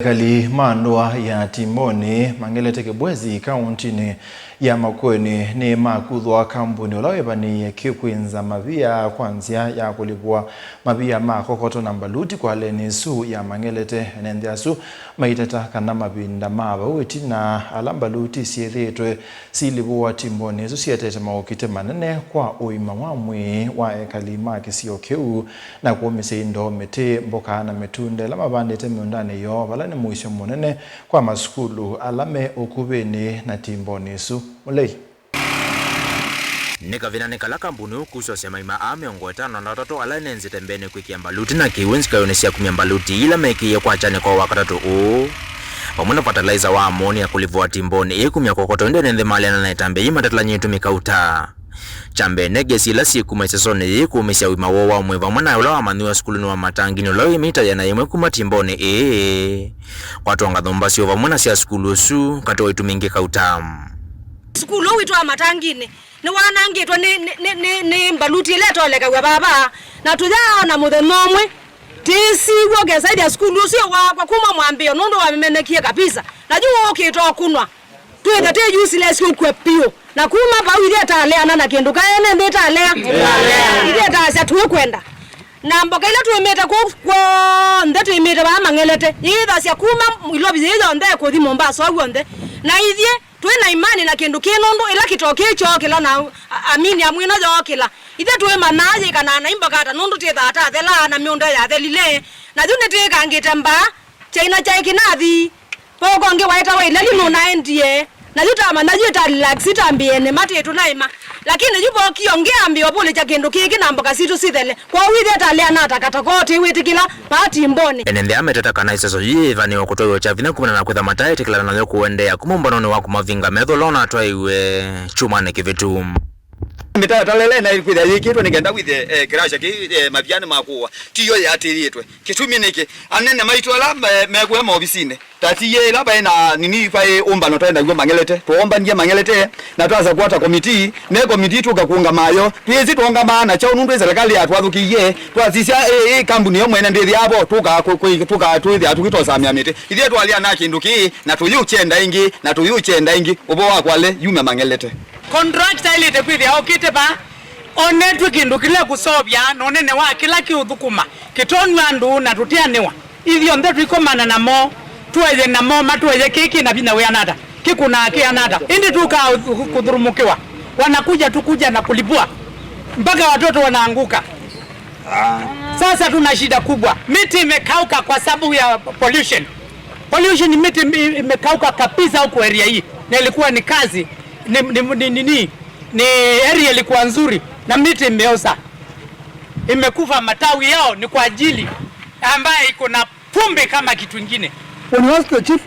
Kali mandwa ya Timboni mangelete kebwezi kauntini ya Makueni ni makuthwa kampuni ulawebani ya kikwinza mavia kwanzia ya kulipua mavia makokoto na mbaluti kwa leni su ya mangelete nendea su maitata kana mabinda maba uweti na alambaluti siethetwe silipua Timboni susietete maukite manene kwa uima wamwe wa ekalima kisio keu na kuomise indo mete mboka na metunde lama bandete miundane yo ni mwisho munene kwa maskulu alame okubeni na Timboni su mulei Nikavina nikala kampuni kuswa sema ima miongo 5 na 3 alane nzitembene kwikia mbaluti na kiwinzi kayonesia kumia mbaluti ila mekiye kwa chane kwa wakatatu pamuna fertilizer wa ammonia kulivua Timboni kumia kokoto ndene nthemaliana na itambe imatatala nyitumika uta chambe negesi la siku maisesone kumesha wima wa mweva mwana ula wa manuwa skulu wa matangini ula imita yana yemwe kuma Timboni watu wangathomba sio vamuna sia skulu su katoa itumingi kautam skulu witwa matangini ni wanangitwa ni mbaluti letoleka kwa baba na tujao na muthenomwe tisi woge saidi ya skulu sio kwa kuma mwambio nondo wamemenekia kabisa najua ukitoa kunwa tuende te juice le sio kwa pio na kuma ba ile talea na kindu kaene ndeta talea ile taasya tu kwenda na mboka ile tuemeta kwa ndeto imeta ba mangelete ile sya kuma ilobi ile nde ko di Mombasa wonde na ithie twena imani na kindu kinondo ila kitoke cho kila na amini amwina jo kila ithie twema naje kana na imboka ta nondo te tata thela na mionda ya thelile na june te kangite mba chaina chai kinathi poko nge waita wa ile lino na ndie na juta manajita relax itambiene matetu naima lakini jupo kiongea ambio pole cha kindu kiki na mboka situ sithele kwa withe talea na takatakote witikila pa Timboni enende ametata kana iseso yivani okutoyo cha vina kumana na kwetha matae tikila na kuendea kumombanone wako mavinga metholona twaiwe chumane kivitu Mita talele na kwitha yikitwe nigenda kwithe kirasha ki maviane makuwa tiyo yatiritwe kitumi niki anene maitwala megwe mobisine tatiye laba na nini fa ombano twenda ngo mangelete tuomba ndiye mangelete na twaza kuata committee ne committee tukakunga mayo twezi tuonga maana cha unundu serikali atwathukiye twazisha kampuni yo mwene ndithi abo tuka twithi atukitosa miamite ithie twalia na kindu ki na tuyuchenda ingi na tuyuchenda ingi ubo wakwale yume mangelete contractor ile tekwithi au kite ba onetwe kindu kile kusobya nonene wa kila kiuthukuma kitonwa ndu na tutianiwa ithio ndetu ikomana namo tuweze namo matuweze kiki na bina weanada kikuna kianada indi tuka kudhurumukiwa wanakuja tukuja na kulipua mpaka watoto wanaanguka sasa tuna shida kubwa miti imekauka kwa sababu ya pollution miti imekauka kabisa huko area hii na ilikuwa ni kazi ni area ilikuwa nzuri na miti imeosa imekufa matawi yao ni kwa ajili ambaye iko na pumbe kama kitu kingine. When you ask the chief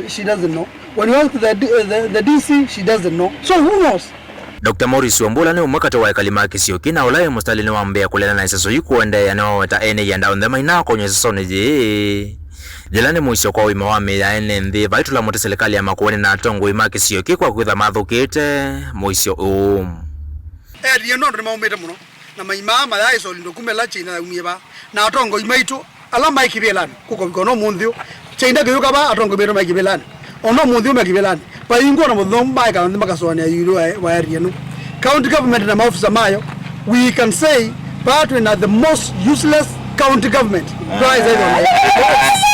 she doesn't know. When you ask the DC she doesn't know. So who knows? Dr. Morris Wambula ni umwakato wa ekalima kisio kina ulaye mustali ni wambea kulena na isaso yukuende ya nao wata ene ya ndao ndema ina konye sasone Jelani mwisho kwa wima wame ya ene ndi vaitula mote serikali ya Makueni na atongo ima kisio kikwa kuitha mathukite mwisho Rienondo ni maumete muno na maimama ya iso lindo kumela china na umieba na atongo imaitu alama ikibelani kuko bikono munthio chenda kuyuka ba atongo bero makibelani ono munthio makibelani pa ingo na muthomba ka ndima soania yuro wa Rieno county government na maofisa mayo we can say but we are the most useless county government twice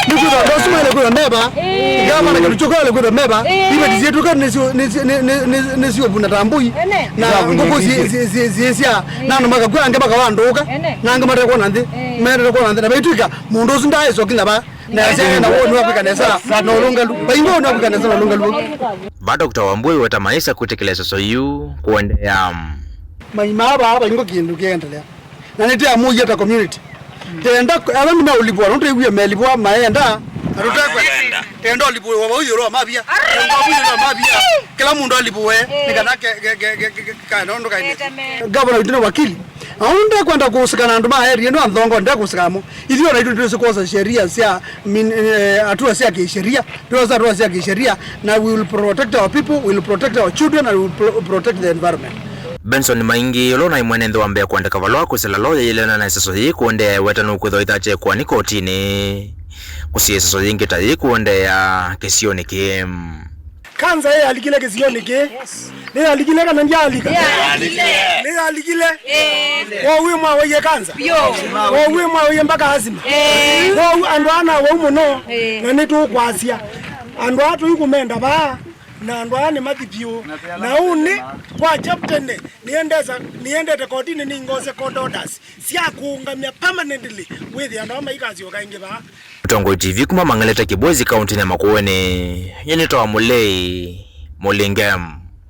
Nuku da dosuma ile kwa meba gama na kuchoka ile kwa meba ibe dizetu ka nesi obuna tambui na ngoko ziesia na no maka kwa ngeba kawandoka na ngama ta kona ndi mere ko nandi na betuka mundo sunda iso kila ba na sasa na wonu Afrika nesa na olonga lu baingo wonu Afrika nesa na olonga lu ba Dr. Wambui wata maisha kutekeleza soyu kuendea maimaba hapa ingo kindu kiendelea na nete amuja ta community tenda abantu na ulipwa ndo iwe melipwa maenda atutekwenda tenda ulipwa wa yoro mabia mabia kila mundu alipwe nikanake kana ndo kaine gavana itino wakili aunda kwenda kusikana ndo maheri ndo anthongo nda kusikamo ithio na itu kosa sheria sia atua sia kisheria tuza atua sia kisheria na we will protect our people, we will protect our children and we will protect the environment. Benson Maingi yolona imwenendo wambea kuandika valwa kusela loya yelena na isaso hii kuende wetanu kutho itache kwa nikotini kusiesa yingi tayi kuondea kesioni kim kanza yeye alikile kesioni ke ne alikile kana ndia alika ne alikile wo mwa we kanza wo mwa we mpaka azima wo andu ana wo muno na nitu kwasia andu atu ikumenda ba na andu ani mathipio na uni kwa chapter ne niendete kotini ni ngose court orders sia kuungamia permanently with andu amaikazi okainge ba Tongo TV kuma Mangaleta Kibwezi kaunti ya Makueni yenitoa Mulei Mulingam.